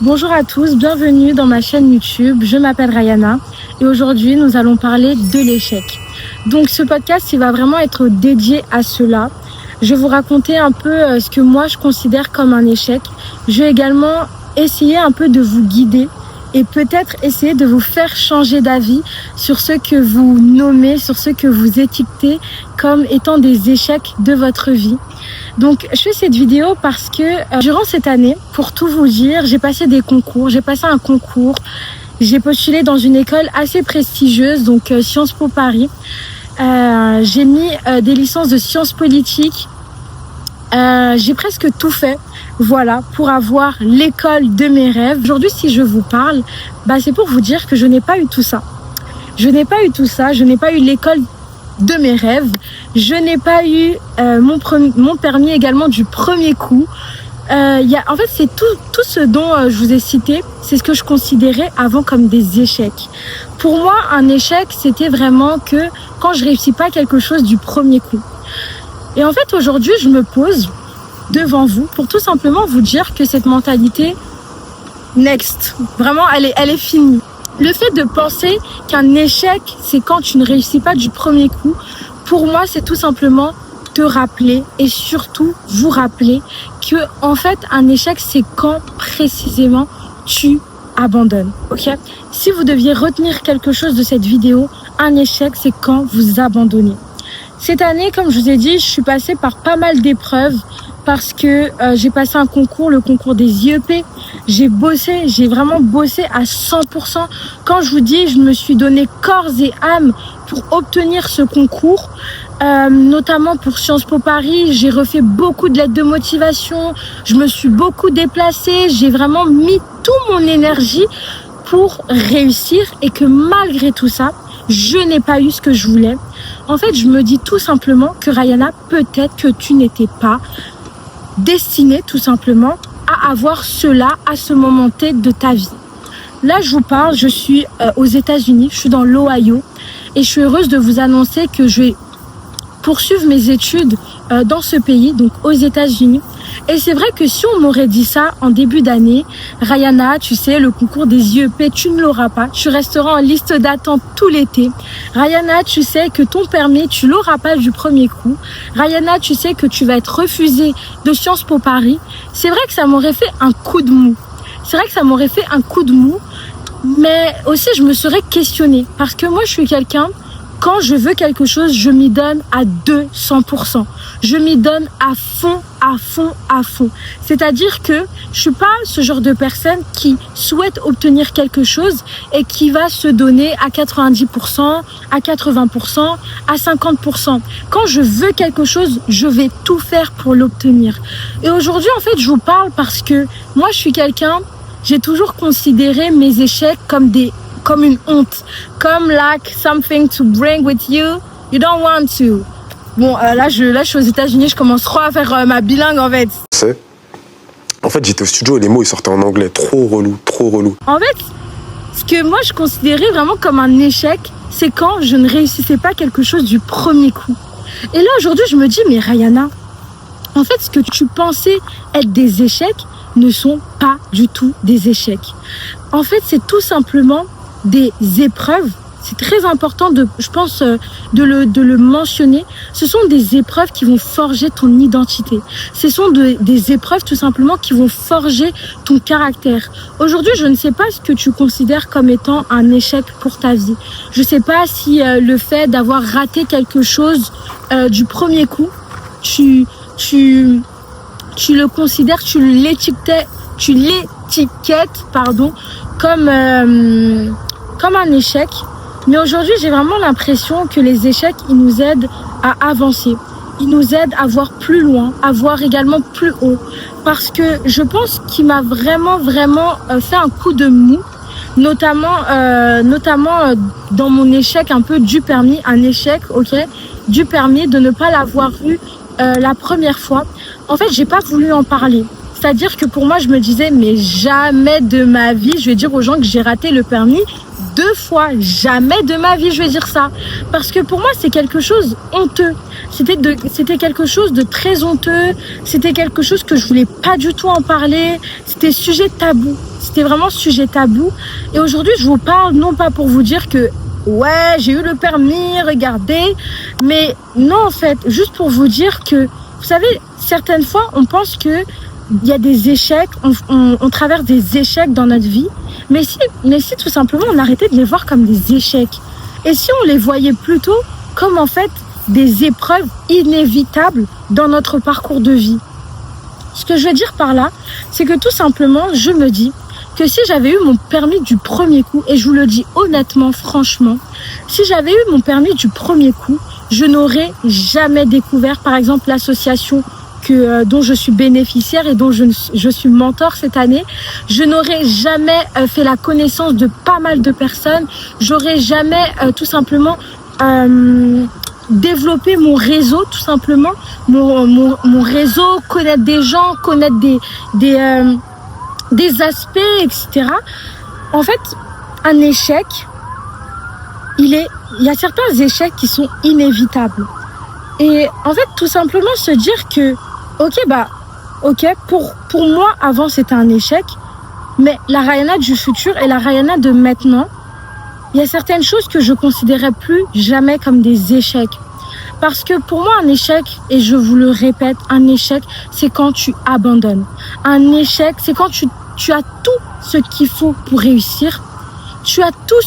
Bonjour à tous, bienvenue dans ma chaîne YouTube. Je m'appelle Rayana et aujourd'hui nous allons parler de l'échec. Donc ce podcast il va vraiment être dédié à cela. Je vais vous raconter un peu ce que moi je considère comme un échec. Je vais également essayer un peu de vous guider et peut-être essayer de vous faire changer d'avis sur ce que vous nommez, sur ce que vous étiquetez comme étant des échecs de votre vie. Donc je fais cette vidéo parce que durant cette année, pour tout vous dire, j'ai passé un concours, j'ai postulé dans une école assez prestigieuse, donc Sciences Po Paris. J'ai mis des licences de sciences politiques, j'ai presque tout fait, voilà, pour avoir l'école de mes rêves. Aujourd'hui, si je vous parle, c'est pour vous dire que je n'ai pas eu tout ça. Je n'ai pas eu l'école de mes rêves. Je n'ai pas eu mon permis également du premier coup. En fait, c'est tout ce dont je vous ai cité, c'est ce que je considérais avant comme des échecs. Pour moi, un échec, c'était vraiment que quand je réussis pas quelque chose du premier coup. Et en fait, aujourd'hui, je me pose devant vous pour tout simplement vous dire que cette mentalité, next, vraiment, elle est finie. Le fait de penser qu'un échec, c'est quand tu ne réussis pas du premier coup, pour moi, c'est tout simplement te rappeler et surtout vous rappeler que, en fait, un échec, c'est quand précisément tu abandonnes. Ok ? Si vous deviez retenir quelque chose de cette vidéo, un échec, c'est quand vous abandonnez. Cette année, comme je vous ai dit, je suis passée par pas mal d'épreuves parce que j'ai passé un concours, le concours des IEP. J'ai vraiment bossé à 100%. Quand je vous dis, je me suis donné corps et âme pour obtenir ce concours, notamment pour Sciences Po Paris. J'ai refait beaucoup de lettres de motivation, je me suis beaucoup déplacée, j'ai vraiment mis toute mon énergie pour réussir et que malgré tout ça, je n'ai pas eu ce que je voulais. En fait, je me dis tout simplement que Rayana, peut-être que tu n'étais pas destinée tout simplement à avoir cela à ce moment T de ta vie. Là, je vous parle, je suis aux États-Unis, je suis dans l'Ohio et je suis heureuse de vous annoncer que je vais poursuivre mes études dans ce pays, donc aux États-Unis. Et c'est vrai que si on m'aurait dit ça en début d'année, Rayana, tu sais, le concours des IEP, tu ne l'auras pas. Tu resteras en liste d'attente tout l'été. Rayana, tu sais que ton permis, tu l'auras pas du premier coup. Rayana, tu sais que tu vas être refusée de Sciences Po Paris. C'est vrai que ça m'aurait fait un coup de mou. Mais aussi, je me serais questionnée. Parce que moi, je suis quelqu'un... Quand je veux quelque chose, je m'y donne à 200%. Je m'y donne à fond. C'est-à-dire que je suis pas ce genre de personne qui souhaite obtenir quelque chose et qui va se donner à 90%, à 80%, à 50%. Quand je veux quelque chose, je vais tout faire pour l'obtenir. Et aujourd'hui, en fait, je vous parle parce que moi, je suis quelqu'un, j'ai toujours considéré mes échecs comme une honte, comme like something to bring with you, you don't want to. Bon, là je suis aux États-Unis, je commence trop à faire ma bilingue en fait. En fait, j'étais au studio et les mots ils sortaient en anglais, trop relou. En fait, ce que moi je considérais vraiment comme un échec, c'est quand je ne réussissais pas quelque chose du premier coup. Et là aujourd'hui, je me dis mais Rayana, en fait, ce que tu pensais être des échecs ne sont pas du tout des échecs. En fait, c'est tout simplement des épreuves. C'est très important de le mentionner. Ce sont des épreuves qui vont forger ton identité. Ce sont des épreuves tout simplement qui vont forger ton caractère. Aujourd'hui, je ne sais pas ce que tu considères comme étant un échec pour ta vie. Je ne sais pas si le fait d'avoir raté quelque chose du premier coup, tu le considères, tu l'étiquettes, comme un échec. Mais aujourd'hui, j'ai vraiment l'impression que les échecs, ils nous aident à avancer. Ils nous aident à voir plus loin, à voir également plus haut. Parce que je pense qu'il m'a vraiment fait un coup de mou, notamment dans mon échec un peu du permis, un échec, du permis de ne pas l'avoir eu la première fois. En fait, j'ai pas voulu en parler. C'est-à-dire que pour moi, je me disais, mais jamais de ma vie, je vais dire aux gens que j'ai raté le permis 2 fois. Jamais de ma vie, je vais dire ça. Parce que pour moi, c'est quelque chose honteux. C'était quelque chose de très honteux. C'était quelque chose que je voulais pas du tout en parler. C'était sujet tabou. c'était vraiment sujet tabou. Et aujourd'hui, je vous parle non pas pour vous dire que ouais, j'ai eu le permis, regardez. Mais non, en fait, juste pour vous dire que, vous savez, certaines fois, on pense que il y a des échecs, on traverse des échecs dans notre vie. Mais si tout simplement on arrêtait de les voir comme des échecs. Et si on les voyait plutôt comme en fait des épreuves inévitables dans notre parcours de vie. Ce que je veux dire par là, c'est que tout simplement, je me dis que si j'avais eu mon permis du premier coup, et je vous le dis honnêtement, franchement, si j'avais eu mon permis du premier coup, je n'aurais jamais découvert, par exemple, l'association dont je suis bénéficiaire et dont je suis mentor cette année. Je n'aurais jamais fait la connaissance de pas mal de personnes. J'aurais jamais tout simplement développé mon réseau, tout simplement. Mon réseau, connaître des gens, connaître des aspects, etc. En fait, un échec, il y a certains échecs qui sont inévitables. Et en fait, tout simplement se dire que, ok, pour moi, avant, c'était un échec, mais la Rayana du futur et la Rayana de maintenant, il y a certaines choses que je considérais plus jamais comme des échecs. Parce que pour moi, un échec, et je vous le répète, un échec, c'est quand tu abandonnes. Un échec, c'est quand tu as tout ce qu'il faut pour réussir. Tu as tout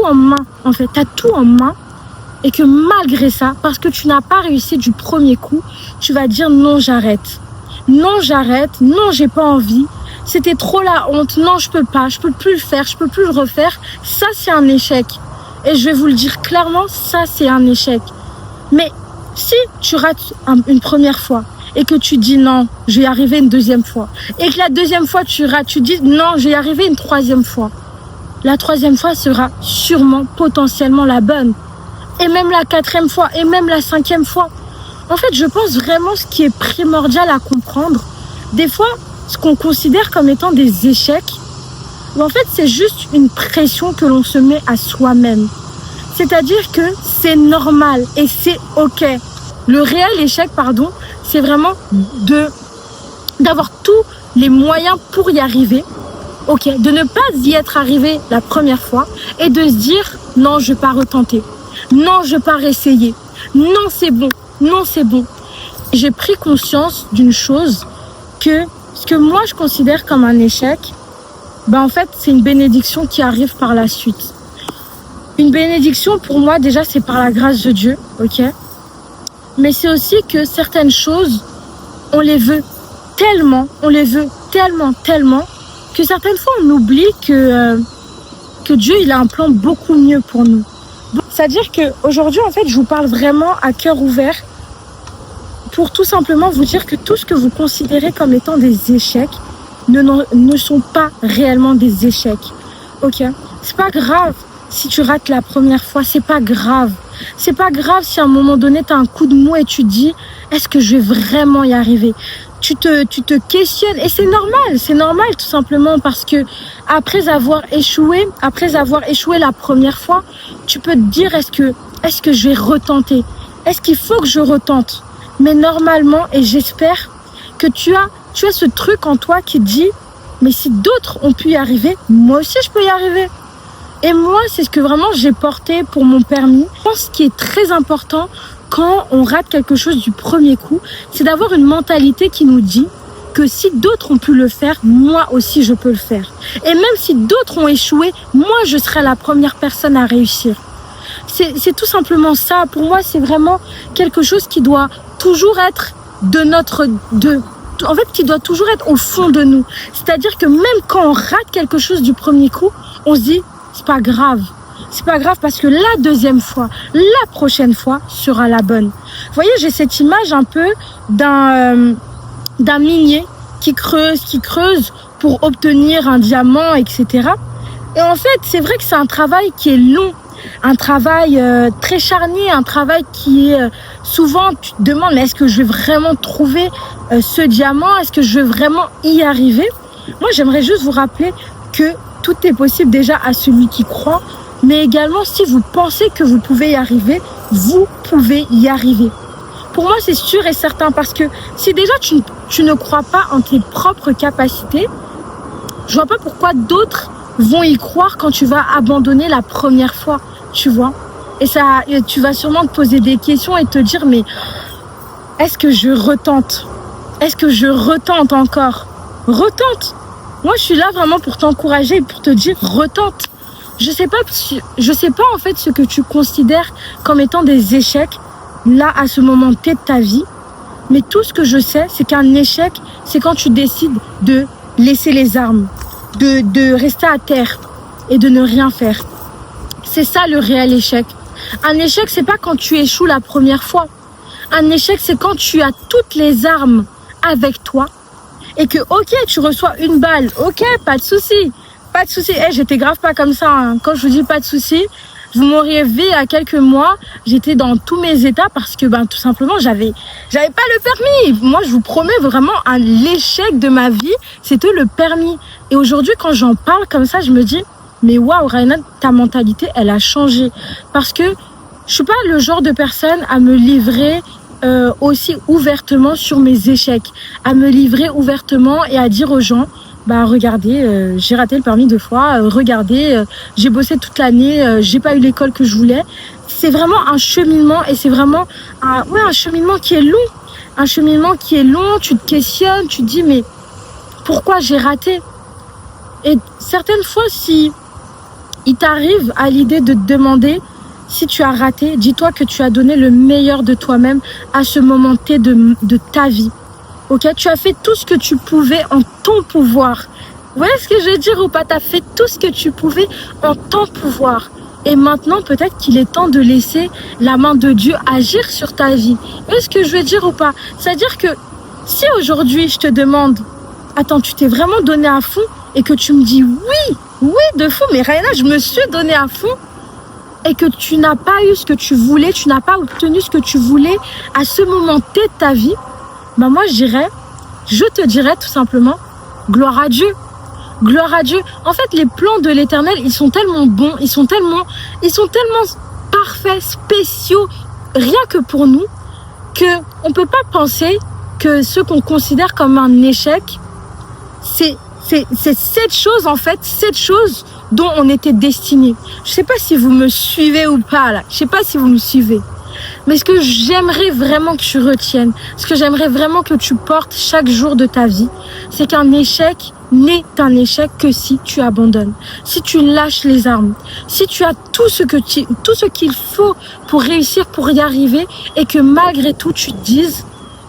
en main, en fait. Tu as tout en main. Et que malgré ça, parce que tu n'as pas réussi du premier coup, tu vas dire non, j'arrête. Non, j'arrête. Non, j'ai pas envie. C'était trop la honte. Non, je peux pas. Je peux plus le faire. Je peux plus le refaire. Ça, c'est un échec. Et je vais vous le dire clairement, ça, c'est un échec. Mais si tu rates une première fois et que tu dis non, je vais y arriver une deuxième fois, et que la deuxième fois tu rates, tu dis non, je vais y arriver une troisième fois, la troisième fois sera sûrement, potentiellement la bonne. Et même la quatrième fois, et même la cinquième fois. En fait, je pense vraiment ce qui est primordial à comprendre, des fois, ce qu'on considère comme étant des échecs, en fait, c'est juste une pression que l'on se met à soi-même. C'est-à-dire que c'est normal et c'est ok. Le réel échec, c'est vraiment d'avoir tous les moyens pour y arriver. Ok, de ne pas y être arrivé la première fois et de se dire non, je vais pas retenter. Non, je vais pas réessayer. Non, c'est bon. Non, c'est bon. J'ai pris conscience d'une chose, que ce que moi je considère comme un échec, en fait, c'est une bénédiction qui arrive par la suite. Une bénédiction, pour moi, déjà, c'est par la grâce de Dieu, ok? Mais c'est aussi que certaines choses, on les veut tellement, que certaines fois, on oublie que Dieu, il a un plan beaucoup mieux pour nous. C'est-à-dire qu'aujourd'hui, en fait, je vous parle vraiment à cœur ouvert pour tout simplement vous dire que tout ce que vous considérez comme étant des échecs ne sont pas réellement des échecs, ok? C'est pas grave. Si tu rates la première fois, c'est pas grave. C'est pas grave si à un moment donné, tu as un coup de mou et tu te dis, est-ce que je vais vraiment y arriver? Tu te questionnes et c'est normal tout simplement parce que après avoir échoué la première fois, tu peux te dire, est-ce que je vais retenter? Est-ce qu'il faut que je retente? Mais normalement, et j'espère que tu as ce truc en toi qui dit, mais si d'autres ont pu y arriver, moi aussi je peux y arriver. Et moi, c'est ce que vraiment j'ai porté pour mon permis. Je pense qu'il est très important quand on rate quelque chose du premier coup, c'est d'avoir une mentalité qui nous dit que si d'autres ont pu le faire, moi aussi je peux le faire. Et même si d'autres ont échoué, moi je serai la première personne à réussir. C'est tout simplement ça. Pour moi, c'est vraiment quelque chose qui doit toujours être qui doit toujours être au fond de nous. C'est-à-dire que même quand on rate quelque chose du premier coup, on se dit, c'est pas grave. C'est pas grave parce que la deuxième fois, la prochaine fois sera la bonne. Vous voyez, j'ai cette image un peu d'un minier qui creuse pour obtenir un diamant, etc. Et en fait, c'est vrai que c'est un travail qui est long, un travail très charnier, un travail qui est souvent, tu te demandes, mais est-ce que je vais vraiment trouver ce diamant? Est-ce que je vais vraiment y arriver? Moi, j'aimerais juste vous rappeler que tout est possible déjà à celui qui croit, mais également si vous pensez que vous pouvez y arriver, vous pouvez y arriver. Pour moi, c'est sûr et certain parce que si déjà tu ne crois pas en tes propres capacités, Je vois pas pourquoi d'autres vont y croire quand tu vas abandonner la première fois, tu vois. Et tu vas sûrement te poser des questions et te dire, mais est-ce que je retente? Est-ce que je retente encore? Retente! Moi, je suis là vraiment pour t'encourager et pour te dire, retente. Je sais pas en fait ce que tu considères comme étant des échecs, là, à ce moment T de ta vie. Mais tout ce que je sais, c'est qu'un échec, c'est quand tu décides de laisser les armes, de rester à terre et de ne rien faire. C'est ça le réel échec. Un échec, c'est pas quand tu échoues la première fois. Un échec, c'est quand tu as toutes les armes avec toi et que, ok, tu reçois une balle, ok, pas de souci, pas de souci. J'étais grave pas comme ça, hein. Quand je vous dis pas de souci, vous m'auriez vu il y a quelques mois, j'étais dans tous mes états parce que, tout simplement, j'avais pas le permis. Moi, je vous promets vraiment, l'échec de ma vie, c'était le permis. Et aujourd'hui, quand j'en parle comme ça, je me dis, mais waouh, Rayana, ta mentalité, elle a changé. Parce que je suis pas le genre de personne à me livrer aussi ouvertement sur mes échecs, à me livrer ouvertement et à dire aux gens, regardez, j'ai raté le permis 2 fois, regardez, j'ai bossé toute l'année, j'ai pas eu l'école que je voulais. C'est vraiment un cheminement et c'est vraiment un cheminement qui est long. Un cheminement qui est long, tu te questionnes, tu te dis mais pourquoi j'ai raté? Et certaines fois, si il t'arrive à l'idée de te demander si tu as raté, dis-toi que tu as donné le meilleur de toi-même à ce moment T de ta vie. Ok, tu as fait tout ce que tu pouvais en ton pouvoir. Vous voyez ce que je veux dire ou pas? Tu as fait tout ce que tu pouvais en ton pouvoir. Et maintenant, peut-être qu'il est temps de laisser la main de Dieu agir sur ta vie. Vous voyez ce que je veux dire ou pas? C'est-à-dire que si aujourd'hui je te demande, attends, tu t'es vraiment donné à fond et que tu me dis oui, de fou, mais Rayana, je me suis donné à fond et que tu n'as pas eu ce que tu voulais, tu n'as pas obtenu ce que tu voulais à ce moment T de ta vie, moi je te dirais tout simplement, gloire à Dieu. Gloire à Dieu. En fait, les plans de l'Éternel, ils sont tellement bons, ils sont tellement parfaits, spéciaux, rien que pour nous, que on peut pas penser que ce qu'on considère comme un échec, c'est cette chose dont on était destiné. Je sais pas si vous me suivez ou pas là. Je sais pas si vous me suivez. Mais ce que j'aimerais vraiment que tu retiennes, ce que j'aimerais vraiment que tu portes chaque jour de ta vie, c'est qu'un échec n'est un échec que si tu abandonnes, si tu lâches les armes, si tu as tout ce qu'il faut pour réussir, pour y arriver, et que malgré tout tu te dises,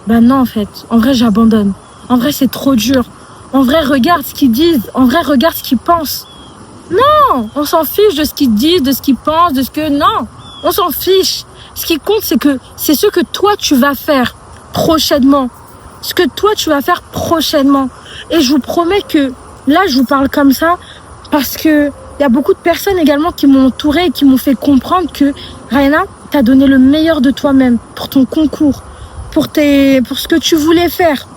non en fait, en vrai j'abandonne, en vrai c'est trop dur, en vrai regarde ce qu'ils disent, en vrai regarde ce qu'ils pensent. Non, on s'en fiche de ce qu'ils disent, de ce qu'ils pensent, non, on s'en fiche. Ce qui compte, c'est ce que toi tu vas faire prochainement. Ce que toi tu vas faire prochainement. Et je vous promets que là, je vous parle comme ça parce que il y a beaucoup de personnes également qui m'ont entourée et qui m'ont fait comprendre que Rayana, t'as donné le meilleur de toi-même pour ton concours, pour ce que tu voulais faire.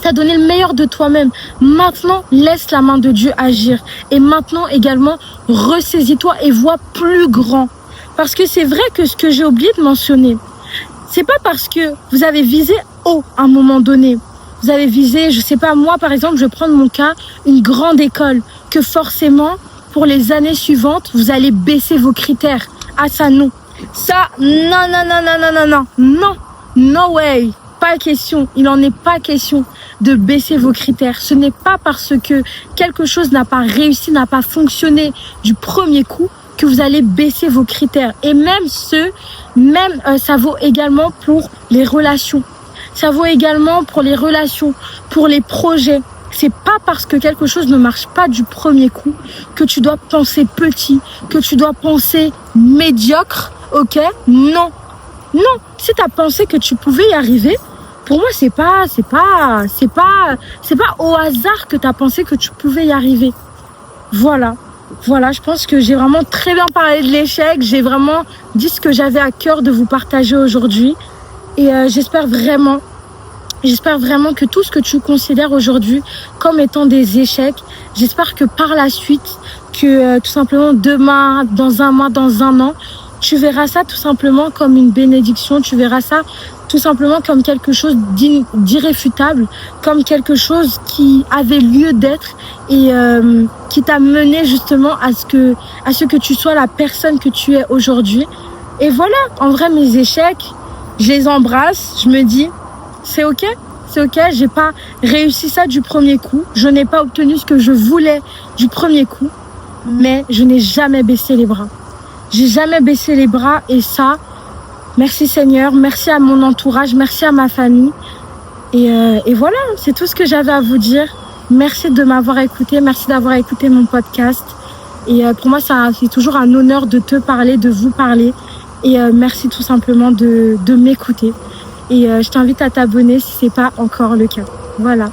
T'as donné le meilleur de toi-même. Maintenant, laisse la main de Dieu agir. Et maintenant également, ressaisis-toi et vois plus grand. Parce que c'est vrai que ce que j'ai oublié de mentionner, c'est pas parce que vous avez visé haut à un moment donné. Vous avez visé, je sais pas, moi par exemple, je vais prendre mon cas, une grande école, que forcément, pour les années suivantes, vous allez baisser vos critères. Ah ça non. Ça, non, no way. Pas question, il n'en est pas question de baisser vos critères. Ce n'est pas parce que quelque chose n'a pas réussi, n'a pas fonctionné du premier coup que vous allez baisser vos critères. Et ça vaut également pour les relations. Ça vaut également pour les relations, pour les projets. C'est pas parce que quelque chose ne marche pas du premier coup que tu dois penser petit, que tu dois penser médiocre, ok? Non. Si t'as pensé que tu pouvais y arriver, pour moi, c'est pas au hasard que t'as pensé que tu pouvais y arriver. Voilà, je pense que j'ai vraiment très bien parlé de l'échec. J'ai vraiment dit ce que j'avais à cœur de vous partager aujourd'hui. Et j'espère vraiment que tout ce que tu considères aujourd'hui comme étant des échecs, j'espère que par la suite, que tout simplement demain, dans un mois, dans un an, tu verras ça tout simplement comme une bénédiction, tu verras ça tout simplement comme quelque chose d'irréfutable, comme quelque chose qui avait lieu d'être et qui t'a mené justement à ce que tu sois la personne que tu es aujourd'hui. Et voilà, en vrai, mes échecs, je les embrasse, je me dis, c'est ok, j'ai pas réussi ça du premier coup, je n'ai pas obtenu ce que je voulais du premier coup, mais je n'ai jamais baissé les bras. J'ai jamais baissé les bras et ça, merci Seigneur, merci à mon entourage, merci à ma famille. Et voilà, c'est tout ce que j'avais à vous dire. Merci de m'avoir écouté, merci d'avoir écouté mon podcast. Et pour moi, c'est toujours un honneur de te parler, de vous parler. Et merci tout simplement de m'écouter. Et je t'invite à t'abonner si c'est pas encore le cas. Voilà.